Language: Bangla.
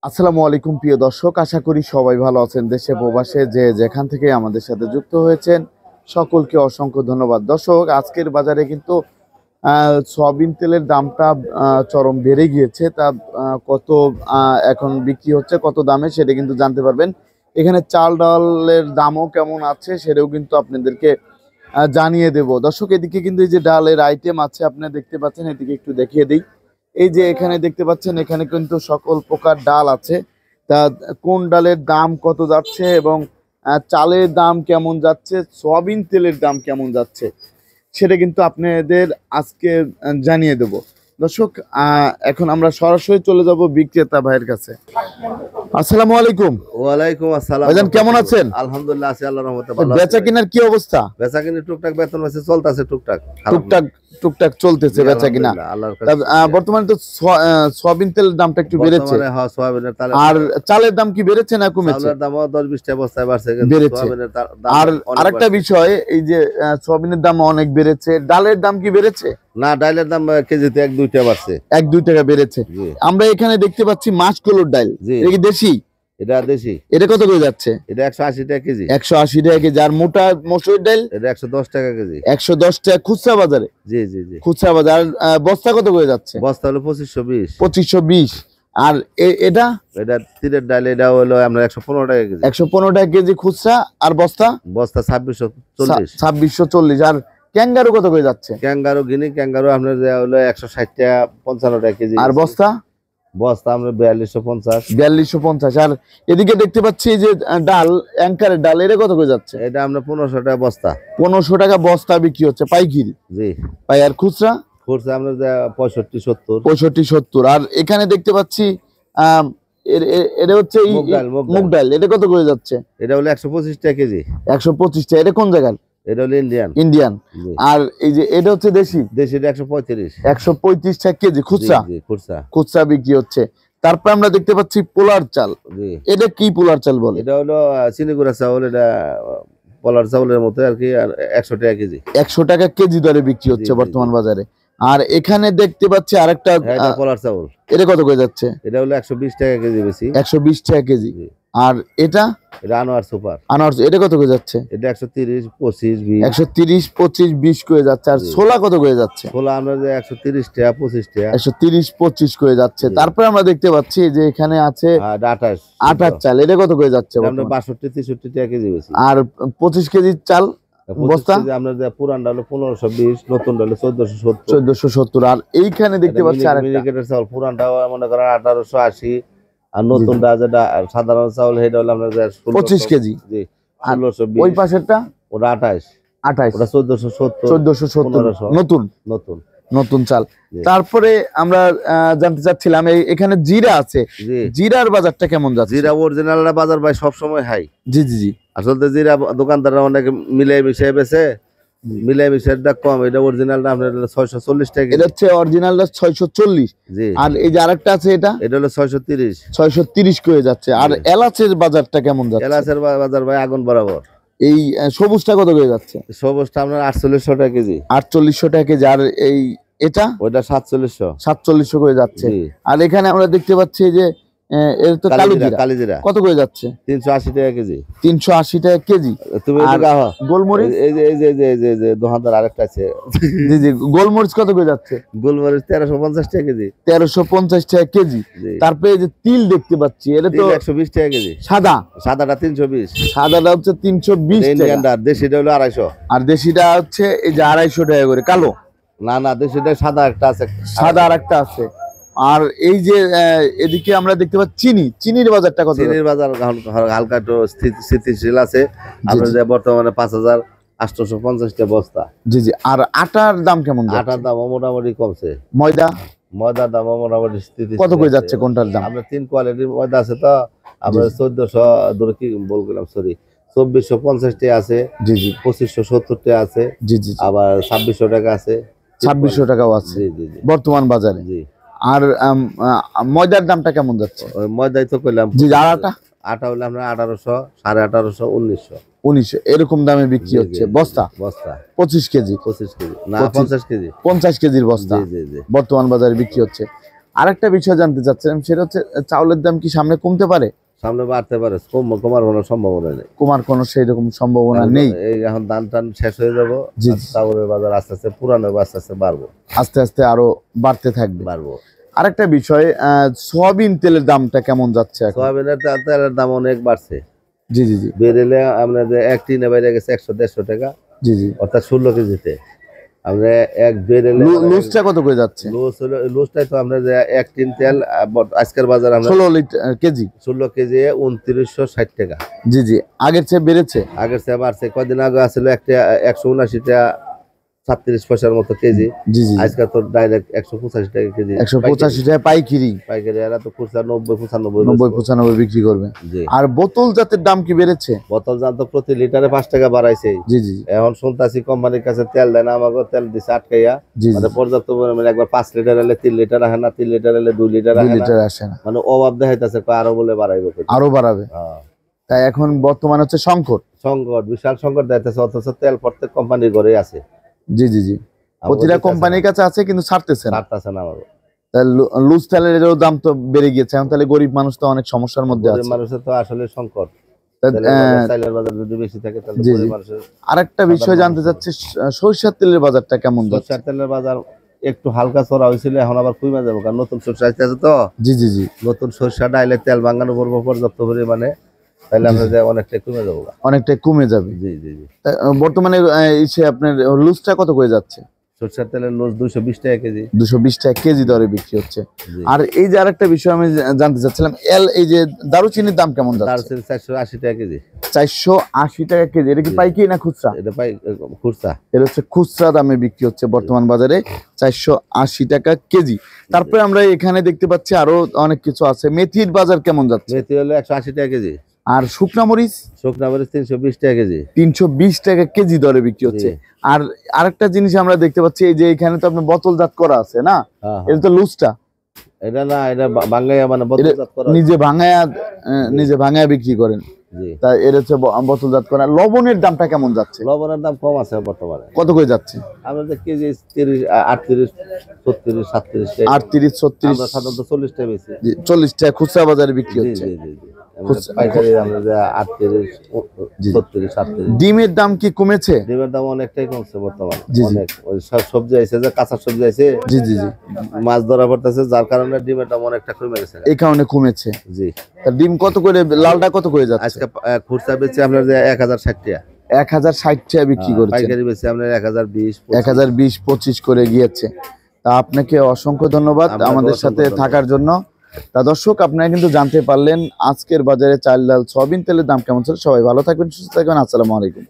আসসালামু আলাইকুম প্রিয় দর্শক, আশা করি সবাই ভালো আছেন। দেশে প্রবাসে যে যেখান থেকে আমাদের সাথে যুক্ত হয়েছেন সকলকে অসংখ্য ধন্যবাদ। দর্শক, আজকের বাজারে কিন্তু সয়াবিন তেলের দামটা চরম বেড়ে গিয়েছে। তা কত এখন বিক্রি হচ্ছে, কত দামে, সেটা কিন্তু জানতে পারবেন। এখানে চাল ডালের দামও কেমন আছে সেটাও কিন্তু আপনাদেরকে জানিয়ে দেব। দর্শক, এদিকে কিন্তু এই যে ডালের আইটেম আছে আপনারা দেখতে পাচ্ছেন, এদিকে একটু দেখিয়ে দিই। এই যে এখানে দেখতে পাচ্ছেন, এখানে কিন্তু সকল প্রকার ডাল আছে। তা কোন ডালের দাম কত যাচ্ছে এবং চালের দাম কেমন যাচ্ছে, সয়াবিন তেলের দাম কেমন যাচ্ছে, সেটা কিন্তু আপনাদের আজকে জানিয়ে দেব। দর্শক, এখন আমরা সরাসরি চলে যাব বিক্রেতা ভাইয়ের কাছে। আসসালামু আলাইকুম। ওয়ালাইকুম আসসালাম। ভাইজান কেমন আছেন? আলহামদুলিল্লাহ আছি, আল্লাহর রহমতে ভালো আছি। বেচা কিনার কি অবস্থা? বেচা কিনা টুকটাক বেতন আছে, চলতেছে টুকটাক টুকটাক টুকটাক চলতেছে বেচা কিনা। আল্লাহর কাছে। বর্তমানে তো সয়াবিন তেলের দামটা একটু বেড়েছে। বর্তমানে হ্যাঁ, সয়াবিনের তেল আর চালের দাম কি বেড়েছে না কমেছে? চালের দামও 10-20 টাকা বস্তায় বাড়ছে, কিন্তু বেড়েছে। সয়াবিনের দাম আর অনেক আরেকটা বাড়ছে। বিষয়, এই যে সয়াবিনের দাম অনেক বেড়েছে, ডালের দাম কি বেড়েছে? না, ডালের দাম কেজিতে 1-2 টাকা বাড়ছে। 1-2 টাকা বেড়েছে। জি আমরা এখানে দেখতে পাচ্ছি মাসকলাইর ডাল, জি। এটা কি দেশি? এটা দেশি। এটা কত করে যাচ্ছে? এটা 180 টাকা কেজি। 180 টাকা কেজি। আর মোটা মসুরের ডাল? এটা 110 টাকা কেজি। 110 টাকা খুচরা বাজারে। জি জি জি। খুচরা বাজার। আর বস্তা কত করে যাচ্ছে? বস্তা হলো 2520। 2520। আর এটা এটা তিলের ডাল, এটা হলো আমরা 115 টাকা কেজি। 115 টাকা কেজি খুচরা। আর বস্তা? বস্তা 2640। 2640। আর ক্যাঙ্গারু কত করে যাচ্ছে? ক্যাঙ্গারু গিনি ক্যাঙ্গারু আপনার হলো 160 টাকা 55 টাকা কেজি। আর বস্তা? বস্তা আমরা 4250। 4250। আর এদিকে দেখতে পাচ্ছি যে ডাল, অ্যাঙ্কারের ডাল, এটা কত করে যাচ্ছে? এটা আমরা 1500 টাকা বস্তা। 1500 টাকা বস্তা বিক্রি হচ্ছে পাইকারি। জি। আর খুচরা? খুচরা আমরা 65-70। 65-70। আর এখানে দেখতে পাচ্ছি এটা হচ্ছে মুগ ডাল, এটা কত করে যাচ্ছে? এটা হলো 125 টাকা কেজি। 125 টাকা। এটা কোন জায়গার? এটা হলো ইন্ডিয়ান। ইন্ডিয়ান। আর এই যে এটা হচ্ছে দেশি? দেশি, এটা 135। 135 টাকা কেজি খুচরা। জি খুচরা। খুচরা বিক্রি হচ্ছে। তারপর আমরা দেখতে পাচ্ছি পোলার চাল। জি। এটা কি পোলার চাল বলে? এটা হলো চিনিগুড়া চাউল, এটা পলার চাউলের মতো আর কি। আর 100 টাকা কেজি। 100 টাকা কেজি দরে বিক্রি হচ্ছে বর্তমান বাজারে। আর এখানে দেখতে পাচ্ছি আরেকটা, এটা পলার চাউল। এটা কত করে যাচ্ছে? এটা হলো 120 টাকা কেজি বেশি। 120 টাকা কেজি। জি। আর এটা? এটা আনোয়ার সুপার। আনারস, এটা কত করে যাচ্ছে? এটা 130, 25, 20। 130, 25, 20 করে যাচ্ছে। আর ছোলা কত করে যাচ্ছে? ছোলা আমরা 130 টাকা, 25 টাকা। 130, 25 করে যাচ্ছে। তারপরে আমরা দেখতে পাচ্ছি যে এখানে আছে আটার চাল, এটা কত করে যাচ্ছে? আমরা 62-63 টাকা কেজি বেশি। আর 25 কেজির চাল বস্তা? আমরা পুরানটা হলো 1520, নতুন হলো 1470। 1470। আর এইখানে দেখতে পাচ্ছি মিনিকেটের চাউল, পুরানটা মনে করেন 1880। আর নতুনটা যেটা সাধারণ চাউল, সেটা হলো আমরা 25 কেজি। জি। আর 1620। ওই পাশেরটা? ওটা 28। ওটা 1470। 1470 নতুন নতুন নতুন চাল। তারপরে আমরা জানতে চাচ্ছিলাম, এখানে জিরা আছে, জিরার বাজারটা কেমন যাচ্ছে? জিরা অরিজিনালটা বাজার ভাই সব সময় হাই। জি জি জি। আসলে জিরা দোকানদাররা অনেক মিলাই মিশাই বেছে, মিলাই মিশাইটা কম। এটা অরিজিনালটা আপনার 640 টাকা। এটা হচ্ছে অরিজিনালটা 640। জি। আর এই যে আরেকটা আছে, এটা হলো 630। 630 করে যাচ্ছে। আর এলাচের বাজারটা কেমন যাচ্ছে? এলাচের বাজার ভাই আগুন বরাবর। এই সবুজটা কত করে যাচ্ছে? সবুজটা আপনার 4800 টাকা কেজি। 4800 টাকা কেজি। আর এই এটা? ওইটা 4700। 4700 করে যাচ্ছে। আর এখানে আমরা দেখতে পাচ্ছি যে এর তো কালিজিরা কত করে যাচ্ছে? 380 টাকা কেজি। 380 টাকা কেজি। তুমি গোলমরিচ? এই যে দোকানদার আরেকটা আছে। জি জি। গোলমরিচ কত করে যাচ্ছে? গোলমরিচ 1350 টাকা কেজি। 1350 টাকা কেজি। তারপরে এই যে তিল দেখতে পাচ্ছি, এটা তো 120 টাকা কেজি। সাদাটা 320। সাদাটা হচ্ছে 320 টাকা। দেশিটা হলো 250। আর দেশিটা হচ্ছে এই যে 250 টাকা করে। কালো? না, দেশিটা সাদা একটা আছে। সাদা আর একটা আছে। আর এই যে এদিকে আমরা দেখতে পাচ্ছি চিনির বাজারটা কত? চিনির বাজার হালকা একটু স্থিতিশীল আছে। আমরা যে বর্তমানে 5850 টাকা বস্তা। জি জি। আর আটার দাম কেমন? আটার দাম মোটামুটি কমছে। ময়দার দাম মোটামুটি স্থিতি। কত করে যাচ্ছে কোনটার দাম? আমরা 3 কোয়ালিটির ময়দা আছে, তো আমরা 1400 ধরে কি বললাম, সরি, 2450 টাকা আছে। জি জি। 2570 টাকা আছে। জি জি। আবার 2600 টাকা আছে। 2600 টাকাও আছে বর্তমান বাজারে। জি। আর ময়দার দামটা কেমন যাচ্ছে? ময়দাই তো কইলাম। জি। আর আটা হলে আমরা 1800, 1850, 1900 এরকম দামে বিক্রি হচ্ছে বস্তা। 25 কেজি। 25 কেজি না, 50 কেজি। 50 কেজির বস্তা বর্তমান বাজারে বিক্রি হচ্ছে। আরেকটা বিষয় জানতে চাচ্ছিলাম, সেটা হচ্ছে চাউলের দাম কি সামনে কমতে পারে? সামনে বাড়তে পারে, কমার কোনো সম্ভাবনা নেই। কমার কোনো সেই রকম সম্ভাবনা নেই। এই এখন ধান টান শেষ হয়ে যাবো, জি, জি। চাউলের বাজার আস্তে আস্তে পুরানো হবে, আস্তে আস্তে বাড়বো আস্তে আস্তে আরো বাড়তে থাকবে। বাড়বো। আরেকটা বিষয়, সয়াবিন তেলের দামটা কেমন যাচ্ছে এখন? সয়াবিনের তেলের দাম অনেক বাড়ছে। জি জি জি বেরেলে আপনাদের এক টিনে বাইরে গেছে 100-150 টাকা, জি জি। অর্থাৎ 16 কেজিতে। আমরা এক বেরেলে লুজটা কত করে যাচ্ছে? লুজটাই তো আমরা যে এক টিন তেল আজকের বাজার আমরা 16 লিটার কেজি। 16 কেজি 2960 টাকা। জি জি। আগের চেয়ে বেড়েছে? আগের চেয়ে বাড়ছে। কদিন আগে আসলে একটা 179 টাকা 37 পয়সার মতো কেজি। জি জি। আজকে তো ডাইরেক্ট 185 টাকা কেজি। 185 টাকা পাইকারি। পাইকারি এরা তো খুচরা 90-95 90-95 বিক্রি করবে। জি। আর বোতল জাতের দাম কি বেড়েছে? বোতল জাত তো প্রতি লিটারে 5 টাকা বাড়াইছে। জি জি। এখন শুনতাছি কোম্পানির কাছে তেল দেয় না, আমাকে তেল দিছে আটকাইয়া। জি জি। মানে পর্যাপ্ত পরিমাণে একবার 5 লিটার এলে 3 লিটার আসে না, 3 লিটার এলে 2 লিটার 2 আসে না। লিটার আসে না। মানে অভাব দেখাইতেছে, আরো বলে বাড়াইবো। আরো বাড়াবে। হ্যাঁ। তাই এখন বর্তমানে হচ্ছে সংকট। সংকট, বিশাল সংকট দেখাইতেছে, অথচ তেল প্রত্যেক কোম্পানির ঘরেই আছে। জি জি জি। প্রতিটা কোম্পানির কাছে আছে, কিন্তু ছাড়তেছে না। ছাড়তেছে না আমাকে। লুজ তেলের দাম তো বেড়ে গিয়েছে এখন, তাহলে গরিব মানুষ তো অনেক সমস্যার মধ্যে আছে। মানুষের তো আসলে সংকট। তেলের বাজার যদি বেশি থাকে তাহলে জি জি। গরিব মানুষের। আরেকটা বিষয় জানতে চাচ্ছি, সরিষার তেলের বাজারটা কেমন যাচ্ছে? সরষের তেলের বাজার একটু হালকা চড়া হয়েছিল, এখন আবার কমে যাবে, কারণ নতুন সরষে আসতেছে তো। জি জি জি। নতুন সরষা ডাইলে তেল ভাঙানো পড়বো পর্যাপ্ত পরিমাণে, তাহলে আমরা যে অনেকটাই কমে যাবো। অনেকটাই কমে যাবে। জি জি জি। বর্তমানে আপনার লুজটা কত করে যাচ্ছে? সরষের তেলের লোজ 220 টাকা কেজি। 220 টাকা কেজি দরে বিক্রি হচ্ছে। জি। আর এই যে আরেকটা বিষয় আমি জানতে চাচ্ছিলাম, এই যে দারুচিনির দাম কেমন যাচ্ছে? দারচিনি 480 টাকা কেজি। 480 টাকা কেজি। এটা কি পাইকারি না খুচরা? এটা পাই খুচরা। এটা হচ্ছে খুচরা দামে বিক্রি হচ্ছে বর্তমান বাজারে, 480 টাকা কেজি। তারপরে আমরা এখানে দেখতে পাচ্ছি আরো অনেক কিছু আছে। মেথির বাজার কেমন যাচ্ছে? মেথি হলো 180 টাকা কেজি। আর শুকনা মরিচ? শুকনা মরিচ 320 টাকা কেজি। 320 টাকা কেজি দরে বিক্রি হচ্ছে। আর আরেকটা জিনিস আমরা দেখতে পাচ্ছি, এই যে এখানে তো আপনার বোতলজাত করা আছে না, এটা তো লুজটা। এটা না, এটা বাঙ্গাইয়া মানে বোতলজাত করা। নিজে ভাঙায়া বিক্রি করেন। জি। তা এর হচ্ছে বোতলজাত করা। লবণের দামটা কেমন যাচ্ছে? লবণের দাম কম আছে বর্তমানে। কত করে যাচ্ছে? আমাদের কেজি 30, 38, 36, 37 টাকা। 38, 36, আমরা সাধারণত 40 টাকা বেশি। 40 টাকা খুচরা বাজারে বিক্রি জি হচ্ছে। জি জি জি। পাইকারি আমরা 38, 36, 37। ডিমের দাম কি কমেছে? ডিমের দাম অনেকটাই কমছে বর্তমানে। জি, জি। অনেক ওই সব সবজি আইছে, যে কাঁচা সবজি আইছে, জি জি জি। মাছ ধরা পড়তেছে, যার কারণে ডিমের দাম অনেকটা কমে গেছে। এই কারণে কমেছে। জি। তা ডিম কত করে, লালটা কত করে যাচ্ছে? আজকে খুচরা বেচে আপনার যে 1060 টাকা। 1060 টাকা বিক্রি করছে। পাইকারি বেচে আপনার 1020, 1020, 25 করে গিয়েছে। তা আপনাকে অসংখ্য ধন্যবাদ আমাদের সাথে থাকার জন্য। তা দর্শক, আপনারা কিন্তু জানতে পারলেন আজকের বাজারে চাল, ডাল, সয়াবিন তেলের দাম কেমন ছিল। সবাই ভালো থাকবেন, সুস্থ থাকবেন। আসসালামু আলাইকুম।